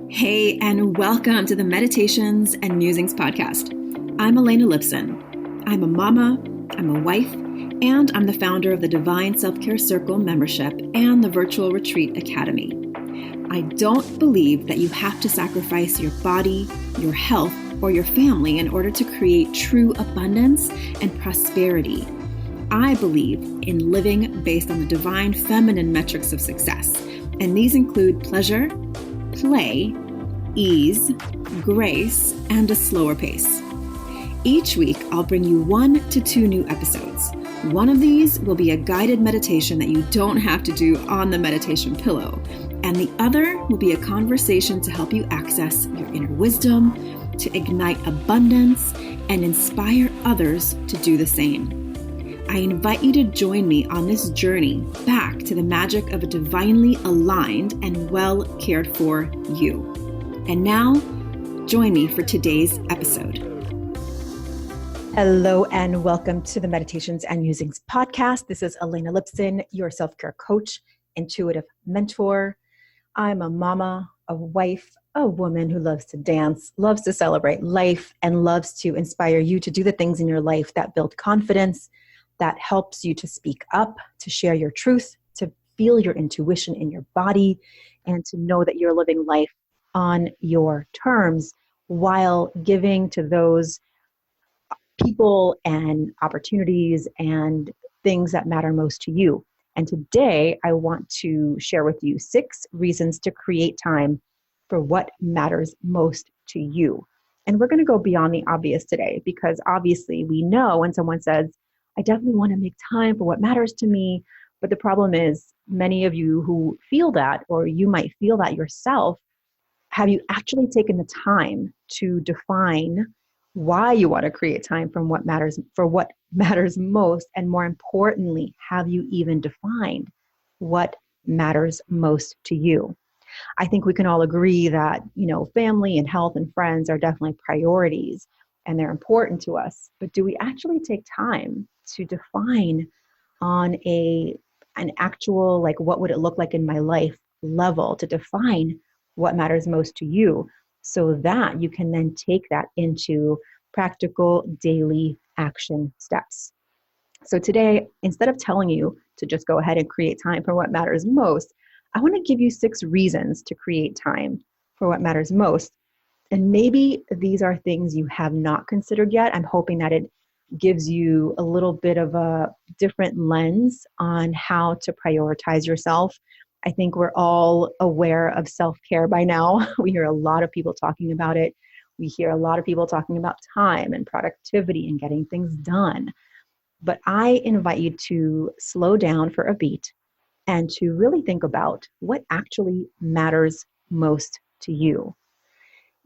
Hey, and welcome to the Meditations and Musings podcast. I'm Elena Lipson. I'm a mama, I'm a wife, and I'm the founder of the Divine Self-Care Circle membership and the Virtual Retreat Academy. I don't believe that you have to sacrifice your body, your health, or your family in order to create true abundance and prosperity. I believe in living based on the divine feminine metrics of success, and these include pleasure, play, ease, grace, and a slower pace. Each week, I'll bring you 1 to 2 new episodes. One of these will be a guided meditation that you don't have to do on the meditation pillow, and the other will be a conversation to help you access your inner wisdom, to ignite abundance, and inspire others to do the same. I invite you to join me on this journey back to the magic of a divinely aligned and well cared for you. And now, join me for today's episode. Hello and welcome to the Meditations and Musings podcast. This is Elena Lipson, your self-care coach, intuitive mentor. I'm a mama, a wife, a woman who loves to dance, loves to celebrate life, and loves to inspire you to do the things in your life that build confidence, that helps you to speak up, to share your truth, to feel your intuition in your body, and to know that you're living life on your terms while giving to those people and opportunities and things that matter most to you. And today I want to share with you 6 reasons to create time for what matters most to you. And we're going to go beyond the obvious today, because obviously we know when someone says, I definitely want to make time for what matters to me. But the problem is, many of you who feel that, or you might feel that yourself, have you actually taken the time to define why you want to create time for what matters most? And more importantly, have you even defined what matters most to you? I think we can all agree that, family and health and friends are definitely priorities and they're important to us. But do we actually take time to define on an actual, what would it look like in my life level, to define what matters most to you, so that you can then take that into practical daily action steps? So today, instead of telling you to just go ahead and create time for what matters most, I want to give you 6 reasons to create time for what matters most. And maybe these are things you have not considered yet. I'm hoping that it gives you a little bit of a different lens on how to prioritize yourself. I think we're all aware of self-care by now. We hear a lot of people talking about it. We hear a lot of people talking about time and productivity and getting things done. But I invite you to slow down for a beat and to really think about what actually matters most to you.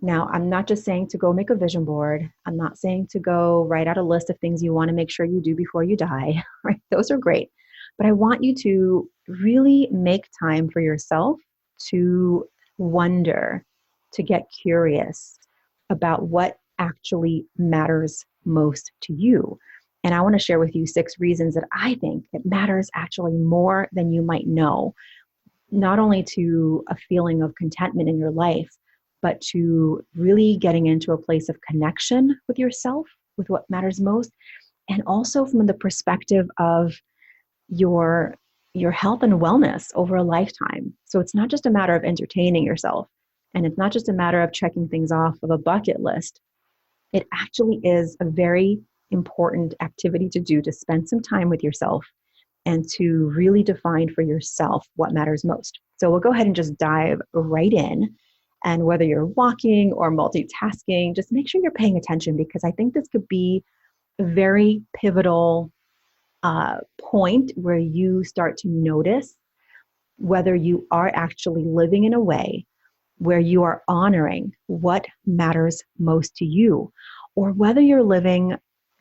Now, I'm not just saying to go make a vision board. I'm not saying to go write out a list of things you want to make sure you do before you die, right? Those are great. But I want you to really make time for yourself to wonder, to get curious about what actually matters most to you. And I want to share with you 6 reasons that I think it matters actually more than you might know, not only to a feeling of contentment in your life, but to really getting into a place of connection with yourself, with what matters most, and also from the perspective of your health and wellness over a lifetime. So it's not just a matter of entertaining yourself, and it's not just a matter of checking things off of a bucket list. It actually is a very important activity to do, to spend some time with yourself and to really define for yourself what matters most. So we'll go ahead and just dive right in. And whether you're walking or multitasking, just make sure you're paying attention, because I think this could be a very pivotal point where you start to notice whether you are actually living in a way where you are honoring what matters most to you, or whether you're living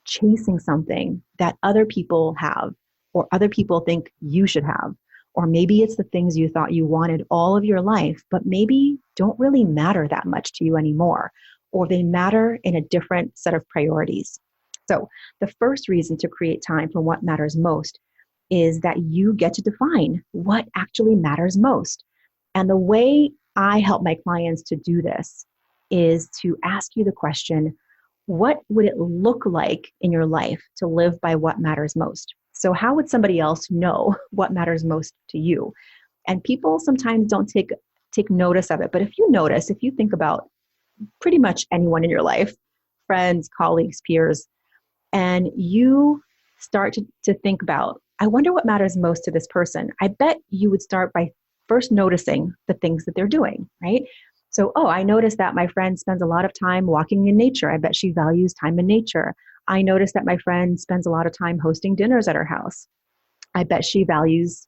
chasing something that other people have or other people think you should have. Or maybe it's the things you thought you wanted all of your life, but maybe don't really matter that much to you anymore, or they matter in a different set of priorities. So the first reason to create time for what matters most is that you get to define what actually matters most. And the way I help my clients to do this is to ask you the question, what would it look like in your life to live by what matters most? So how would somebody else know what matters most to you? And people sometimes don't take notice of it. But if you notice, if you think about pretty much anyone in your life, friends, colleagues, peers, and you start to think about, I wonder what matters most to this person. I bet you would start by first noticing the things that they're doing, right? So, oh, I noticed that my friend spends a lot of time walking in nature. I bet she values time in nature. I noticed that my friend spends a lot of time hosting dinners at her house. I bet she values,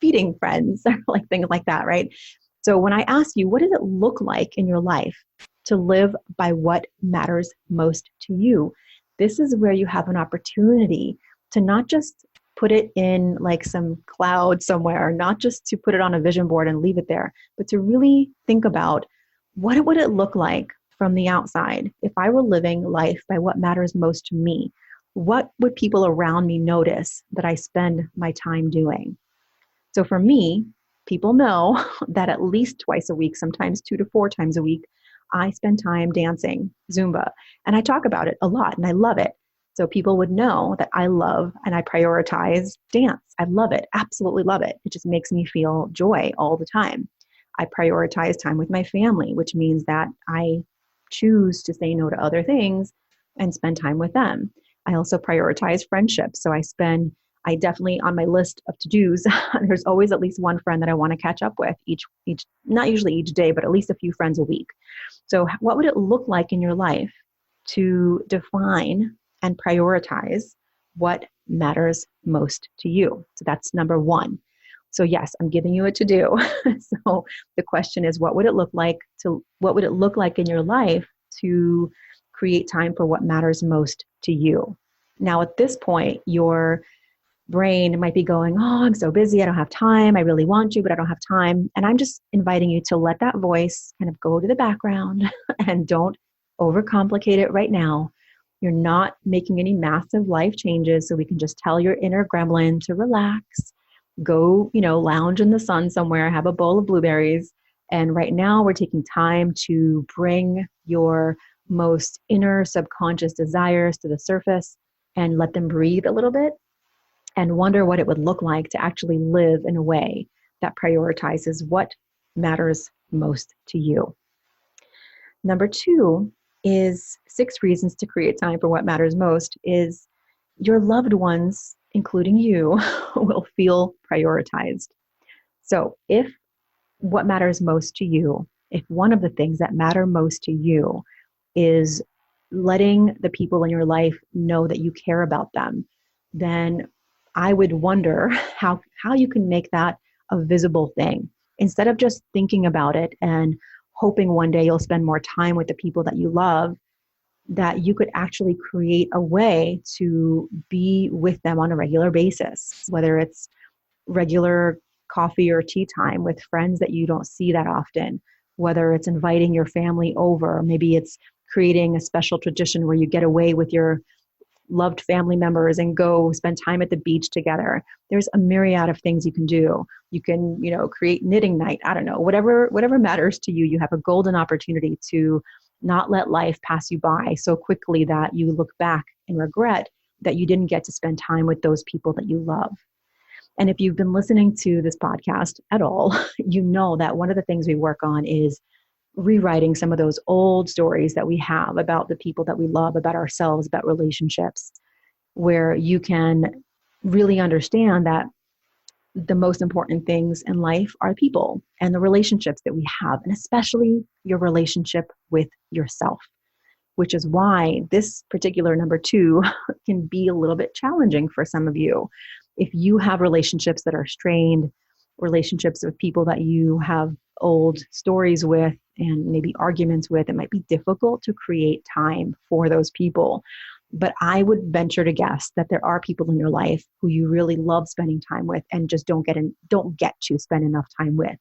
feeding friends, like things like that, right? So when I ask you, what does it look like in your life to live by what matters most to you? This is where you have an opportunity to not just put it in like some cloud somewhere, not just to put it on a vision board and leave it there, but to really think about what would it look like from the outside if I were living life by what matters most to me? What would people around me notice that I spend my time doing? So for me, people know that at least twice a week, sometimes 2 to 4 times a week, I spend time dancing Zumba. And I talk about it a lot and I love it. So people would know that I love and I prioritize dance. I love it, absolutely love it. It just makes me feel joy all the time. I prioritize time with my family, which means that I choose to say no to other things and spend time with them. I also prioritize friendships. So I definitely on my list of to-dos, there's always at least one friend that I want to catch up with each, not usually each day, but at least a few friends a week. So what would it look like in your life to define and prioritize what matters most to you? So that's number one. So yes, I'm giving you a to-do. So the question is, what would it look like in your life to create time for what matters most to you? Now at this point, your brain might be going, oh, I'm so busy. I don't have time. I really want to, but I don't have time. And I'm just inviting you to let that voice kind of go to the background and don't overcomplicate it right now. You're not making any massive life changes. So we can just tell your inner gremlin to relax, go, lounge in the sun somewhere, have a bowl of blueberries. And right now we're taking time to bring your most inner subconscious desires to the surface and let them breathe a little bit and wonder what it would look like to actually live in a way that prioritizes what matters most to you. Number 2 is 6 reasons to create time for what matters most is your loved ones, including you, will feel prioritized. So if what matters most to you, if one of the things that matter most to you is letting the people in your life know that you care about them, then I would wonder how you can make that a visible thing. Instead of just thinking about it and hoping one day you'll spend more time with the people that you love, that you could actually create a way to be with them on a regular basis, whether it's regular coffee or tea time with friends that you don't see that often, whether it's inviting your family over, maybe it's creating a special tradition where you get away with your loved family members and go spend time at the beach together. There's a myriad of things you can do. You can, create knitting night. I don't know, whatever matters to you. You have a golden opportunity to not let life pass you by so quickly that you look back and regret that you didn't get to spend time with those people that you love. And if you've been listening to this podcast at all, you know that one of the things we work on is rewriting some of those old stories that we have about the people that we love, about ourselves, about relationships, where you can really understand that the most important things in life are people and the relationships that we have, and especially your relationship with yourself, which is why this particular number 2 can be a little bit challenging for some of you. If you have relationships that are strained, relationships with people that you have old stories with and maybe arguments with, it might be difficult to create time for those people. But I would venture to guess that there are people in your life who you really love spending time with and just don't get to spend enough time with.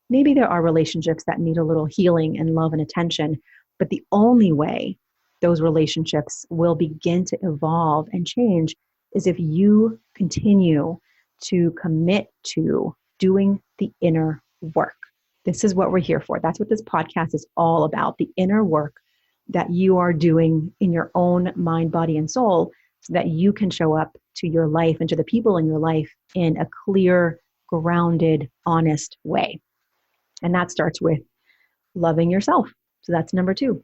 Maybe there are relationships that need a little healing and love and attention, but the only way those relationships will begin to evolve and change is if you continue to commit to doing the inner work. This is what we're here for. That's what this podcast is all about, the inner work that you are doing in your own mind, body, and soul so that you can show up to your life and to the people in your life in a clear, grounded, honest way. And that starts with loving yourself. So that's number 2.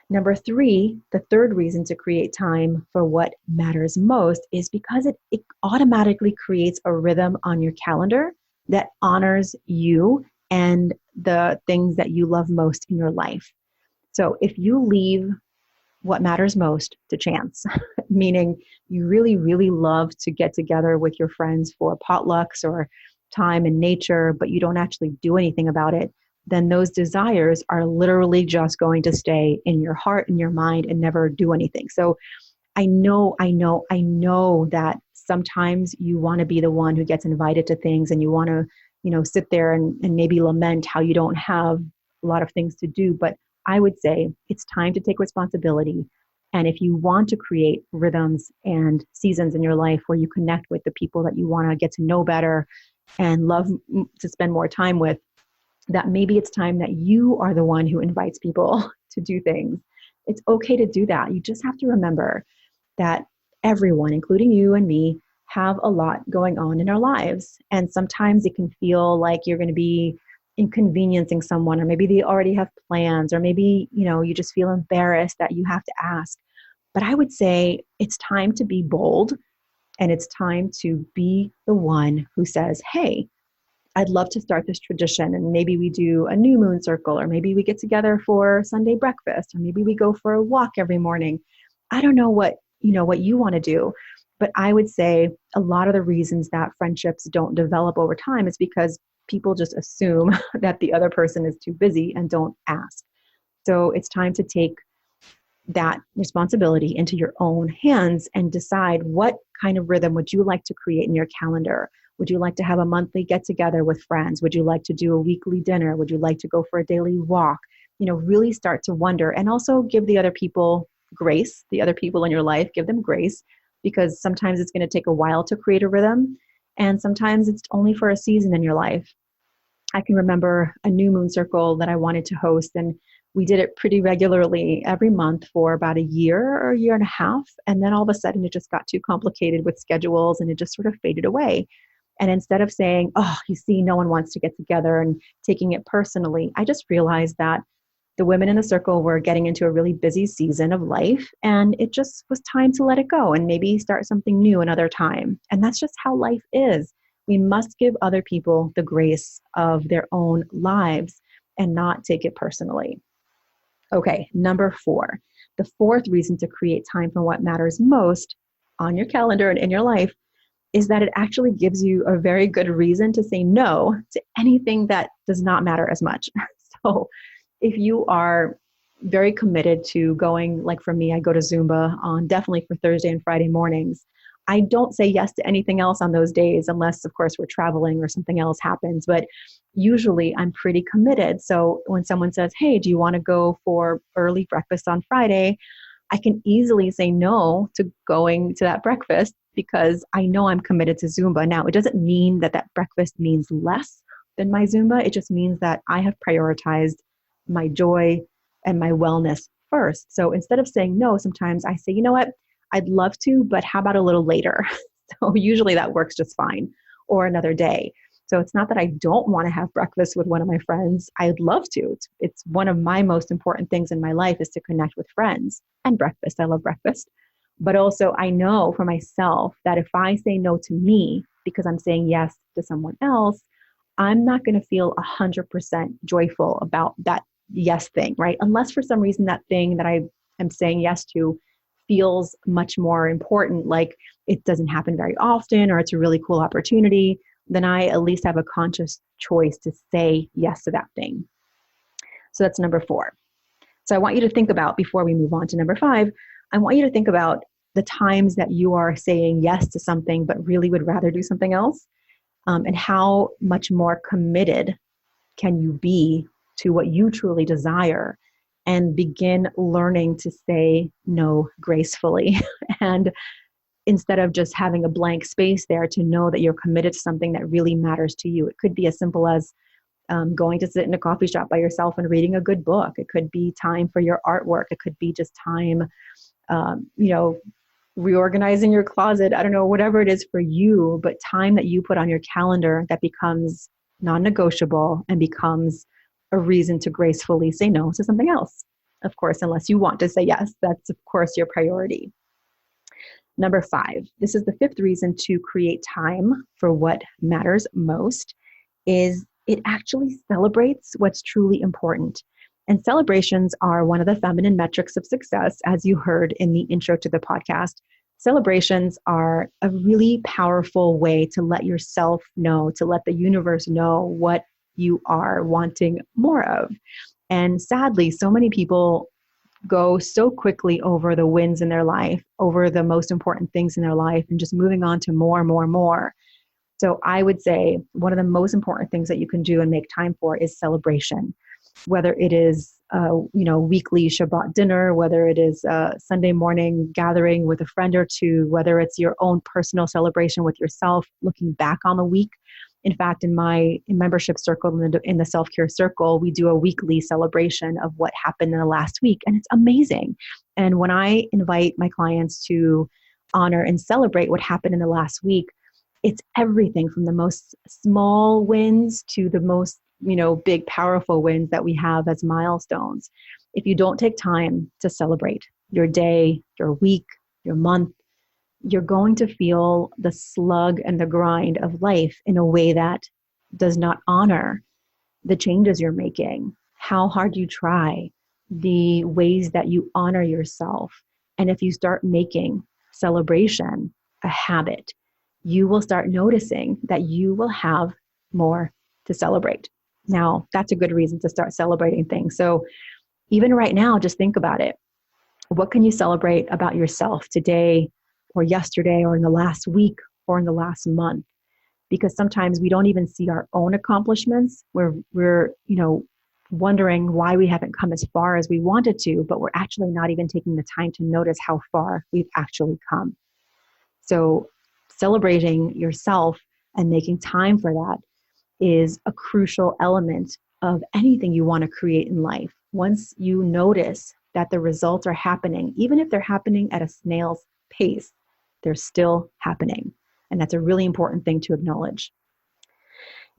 Number 3, the third reason to create time for what matters most is because it automatically creates a rhythm on your calendar that honors you and the things that you love most in your life. So if you leave what matters most to chance, meaning you really, really love to get together with your friends for potlucks or time in nature, but you don't actually do anything about it, then those desires are literally just going to stay in your heart and your mind and never do anything. So I know that sometimes you want to be the one who gets invited to things and you want to, sit there and maybe lament how you don't have a lot of things to do. But I would say it's time to take responsibility. And if you want to create rhythms and seasons in your life where you connect with the people that you want to get to know better and love to spend more time with, that maybe it's time that you are the one who invites people to do things. It's okay to do that. You just have to remember that everyone, including you and me, have a lot going on in our lives. And sometimes it can feel like you're going to be inconveniencing someone, or maybe they already have plans, or maybe, you just feel embarrassed that you have to ask. But I would say it's time to be bold, and it's time to be the one who says, hey, I'd love to start this tradition, and maybe we do a new moon circle, or maybe we get together for Sunday breakfast, or maybe we go for a walk every morning. I don't know what you want to do, but I would say a lot of the reasons that friendships don't develop over time is because people just assume that the other person is too busy and don't ask. So it's time to take that responsibility into your own hands and decide, what kind of rhythm would you like to create in your calendar? Would you like to have a monthly get together with friends? Would you like to do a weekly dinner? Would you like to go for a daily walk? Really start to wonder, and also give the other people grace, the other people in your life, give them grace, because sometimes it's going to take a while to create a rhythm. And sometimes it's only for a season in your life. I can remember a new moon circle that I wanted to host, and we did it pretty regularly every month for about a year or a year and a half. And then all of a sudden it just got too complicated with schedules, and it just sort of faded away. And instead of saying, oh, you see, no one wants to get together, and taking it personally, I just realized that the women in the circle were getting into a really busy season of life, and it just was time to let it go and maybe start something new another time. And that's just how life is. We must give other people the grace of their own lives and not take it personally. Okay, number 4. The fourth reason to create time for what matters most on your calendar and in your life is that it actually gives you a very good reason to say no to anything that does not matter as much. So if you are very committed to going, like for me, I go to Zumba on definitely for Thursday and Friday mornings. I don't say yes to anything else on those days, unless, of course, we're traveling or something else happens. But usually I'm pretty committed. So when someone says, hey, do you want to go for early breakfast on Friday? I can easily say no to going to that breakfast because I know I'm committed to Zumba. Now, it doesn't mean that that breakfast means less than my Zumba. It just means that I have prioritized my joy and my wellness first. So instead of saying no, sometimes I say, you know what? I'd love to, but how about a little later? So usually that works just fine, or another day. So it's not that I don't want to have breakfast with one of my friends. I'd love to. It's one of my most important things in my life is to connect with friends, and breakfast. I love breakfast. But also I know for myself that if I say no to me because I'm saying yes to someone else, I'm not going to feel 100% joyful about that yes thing, right? Unless for some reason that thing that I am saying yes to feels much more important, like it doesn't happen very often, or it's a really cool opportunity, then I at least have a conscious choice to say yes to that thing. So that's number 4. So I want you to think about, before we move on to number 5, I want you to think about the times that you are saying yes to something, but really would rather do something else, and how much more committed can you be to what you truly desire, and begin learning to say no gracefully. And instead of just having a blank space there, to know that you're committed to something that really matters to you. It could be as simple as, going to sit in a coffee shop by yourself and reading a good book. It could be time for your artwork. It could be just time, reorganizing your closet. I don't know, whatever it is for you, but time that you put on your calendar that becomes non-negotiable and becomes a reason to gracefully say no to something else. Of course, unless you want to say yes, that's of course your priority. Number 5, this is the 5th reason to create time for what matters most, is it actually celebrates what's truly important. And celebrations are one of the feminine metrics of success, as you heard in the intro to the podcast. Celebrations are a really powerful way to let yourself know, to let the universe know what you are wanting more of. And sadly, so many people go so quickly over the wins in their life, over the most important things in their life, and just moving on to more and more and more. So I would say one of the most important things that you can do and make time for is celebration. Whether it is weekly Shabbat dinner, whether it is a Sunday morning gathering with a friend or two, whether it's your own personal celebration with yourself, looking back on the week. In fact, in my membership circle, in the self-care circle, we do a weekly celebration of what happened in the last week, and it's amazing. And when I invite my clients to honor and celebrate what happened in the last week, it's everything from the most small wins to the most, big, powerful wins that we have as milestones. If you don't take time to celebrate your day, your week, your month, you're going to feel the slug and the grind of life in a way that does not honor the changes you're making, how hard you try, the ways that you honor yourself. And if you start making celebration a habit, you will start noticing that you will have more to celebrate. Now, that's a good reason to start celebrating things. So even right now, just think about it. What can you celebrate about yourself today or yesterday or in the last week or in the last month? Because sometimes we don't even see our own accomplishments. We're wondering why we haven't come as far as we wanted to, but we're actually not even taking the time to notice how far we've actually come. So celebrating yourself and making time for that is a crucial element of anything you want to create in life. Once you notice that the results are happening, even if they're happening at a snail's pace, they're still happening. And that's a really important thing to acknowledge.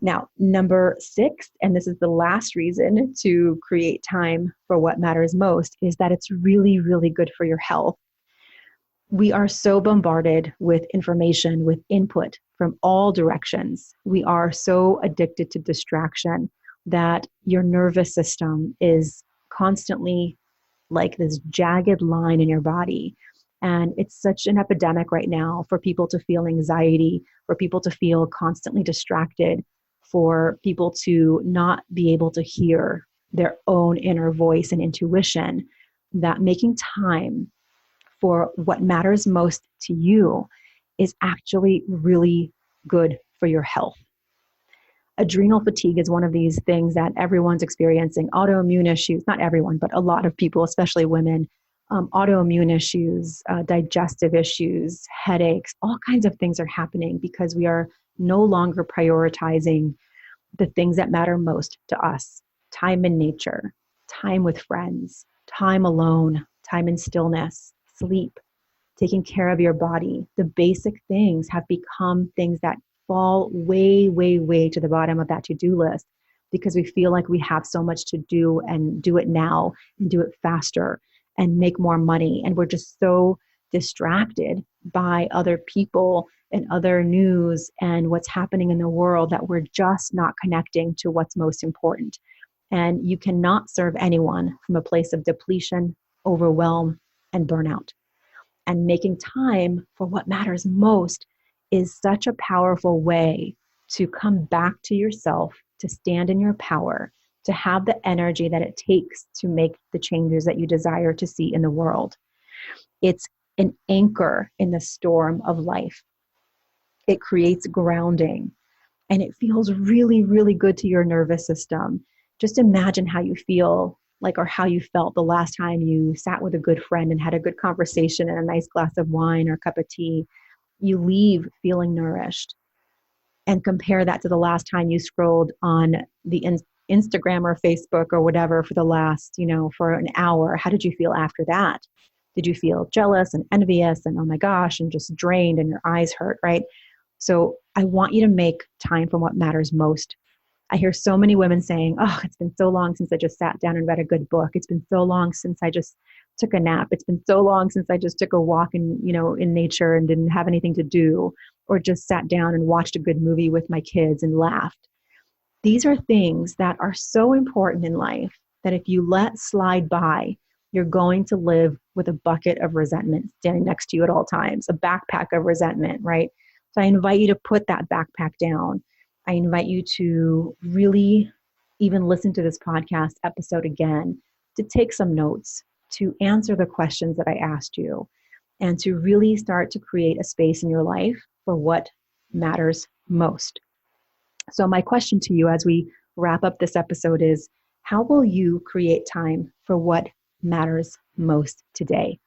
Now, number 6, and this is the last reason to create time for what matters most, is that it's really, really good for your health. We are so bombarded with information, with input from all directions. We are so addicted to distraction that your nervous system is constantly like this jagged line in your body. And it's such an epidemic right now for people to feel anxiety, for people to feel constantly distracted, for people to not be able to hear their own inner voice and intuition, that making time for what matters most to you is actually really good for your health. Adrenal fatigue is one of these things that everyone's experiencing. Autoimmune issues, not everyone, but a lot of people, especially women, autoimmune issues, digestive issues, headaches, all kinds of things are happening because we are no longer prioritizing the things that matter most to us. Time in nature, time with friends, time alone, time in stillness, sleep, taking care of your body. The basic things have become things that fall way, way, way to the bottom of that to-do list because we feel like we have so much to do and do it now and do it faster and make more money. And we're just so distracted by other people and other news and what's happening in the world that we're just not connecting to what's most important. And you cannot serve anyone from a place of depletion, overwhelm, and burnout. And making time for what matters most is such a powerful way to come back to yourself, to stand in your power, to have the energy that it takes to make the changes that you desire to see in the world. It's an anchor in the storm of life. It creates grounding, and it feels really, really good to your nervous system. Just imagine how you feel like, or how you felt the last time you sat with a good friend and had a good conversation and a nice glass of wine or cup of tea. You leave feeling nourished. and compare that to the last time you scrolled on the Instagram or Facebook or whatever for the last, for an hour. How did you feel after that? Did you feel jealous and envious and, oh my gosh, and just drained and your eyes hurt, right? So I want you to make time for what matters most. I hear so many women saying, oh, it's been so long since I just sat down and read a good book. It's been so long since I just took a nap. It's been so long since I just took a walk in nature and didn't have anything to do, or just sat down and watched a good movie with my kids and laughed. These are things that are so important in life that if you let slide by, you're going to live with a bucket of resentment standing next to you at all times, a backpack of resentment, right? So I invite you to put that backpack down. I invite you to really even listen to this podcast episode again, to take some notes, to answer the questions that I asked you, and to really start to create a space in your life for what matters most. So my question to you as we wrap up this episode is, how will you create time for what matters most today?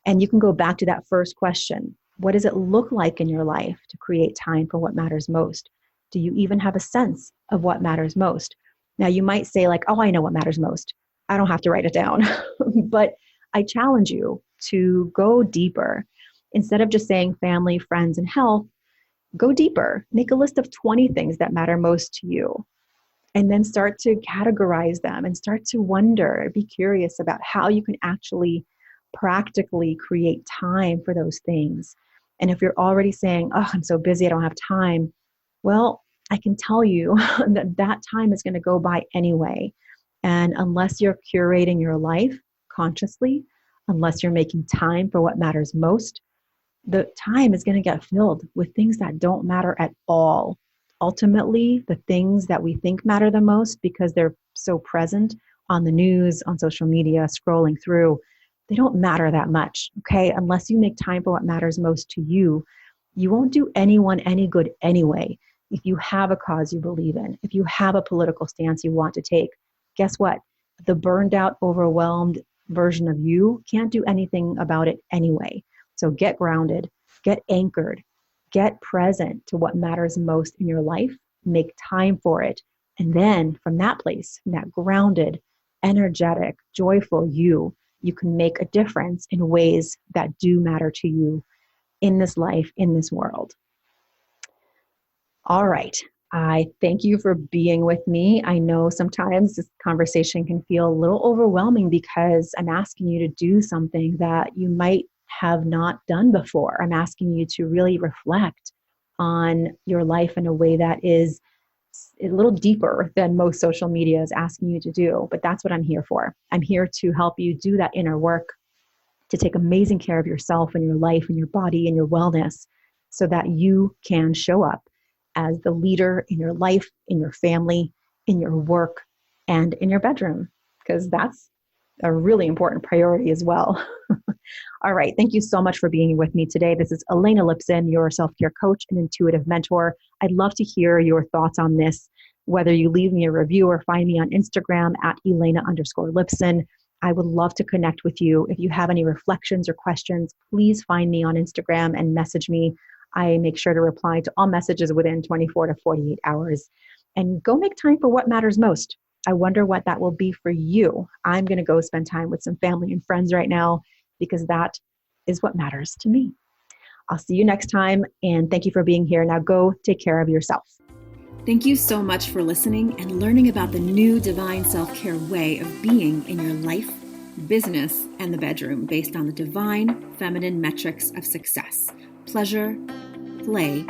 And you can go back to that first question. What does it look like in your life to create time for what matters most? Do you even have a sense of what matters most? Now you might say like, oh, I know what matters most. I don't have to write it down. But I challenge you to go deeper. Instead of just saying family, friends, and health, go deeper. Make a list of 20 things that matter most to you. And then start to categorize them and start to wonder, be curious about how you can actually practically create time for those things. And if you're already saying, oh, I'm so busy, I don't have time. Well, I can tell you that time is going to go by anyway. And unless you're curating your life consciously, unless you're making time for what matters most, the time is going to get filled with things that don't matter at all. Ultimately, the things that we think matter the most because they're so present on the news, on social media, scrolling through, they don't matter that much, okay? Unless you make time for what matters most to you, you won't do anyone any good anyway. If you have a cause you believe in, if you have a political stance you want to take, guess what? The burned out, overwhelmed version of you can't do anything about it anyway. So get grounded, get anchored, get present to what matters most in your life, make time for it. And then from that place, that grounded, energetic, joyful you can make a difference in ways that do matter to you in this life, in this world. All right. I thank you for being with me. I know sometimes this conversation can feel a little overwhelming because I'm asking you to do something that you might have not done before. I'm asking you to really reflect on your life in a way that is a little deeper than most social media is asking you to do. But that's what I'm here for. I'm here to help you do that inner work, to take amazing care of yourself and your life and your body and your wellness so that you can show up as the leader in your life, in your family, in your work, and in your bedroom, because that's a really important priority as well. All right. Thank you so much for being with me today. This is Elena Lipson, your self-care coach and intuitive mentor. I'd love to hear your thoughts on this, whether you leave me a review or find me on Instagram at Elena_Lipson. I would love to connect with you. If you have any reflections or questions, please find me on Instagram and message me. I make sure to reply to all messages within 24 to 48 hours. And go make time for what matters most. I wonder what that will be for you. I'm going to go spend time with some family and friends right now because that is what matters to me. I'll see you next time, and thank you for being here. Now go take care of yourself. Thank you so much for listening and learning about the new divine self-care way of being in your life, business, and the bedroom based on the divine feminine metrics of success: pleasure, play,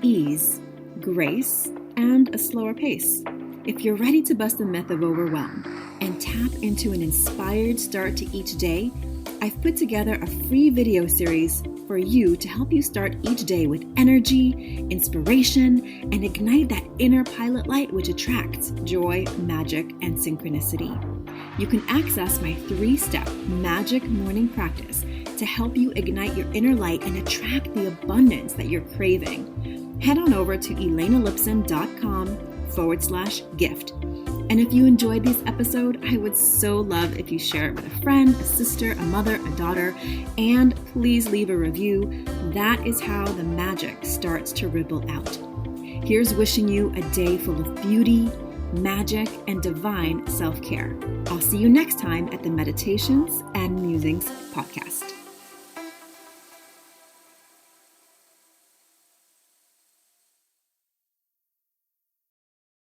ease, grace, and a slower pace. If you're ready to bust the myth of overwhelm and tap into an inspired start to each day, I've put together a free video series for you to help you start each day with energy, inspiration, and ignite that inner pilot light which attracts joy, magic, and synchronicity. You can access my 3-step magic morning practice to help you ignite your inner light and attract the abundance that you're craving. Head on over to elenalipson.com/gift. And if you enjoyed this episode, I would so love if you share it with a friend, a sister, a mother, a daughter, and please leave a review. That is how the magic starts to ripple out. Here's wishing you a day full of beauty, magic, and divine self-care. I'll see you next time at the Meditations and Musings podcast.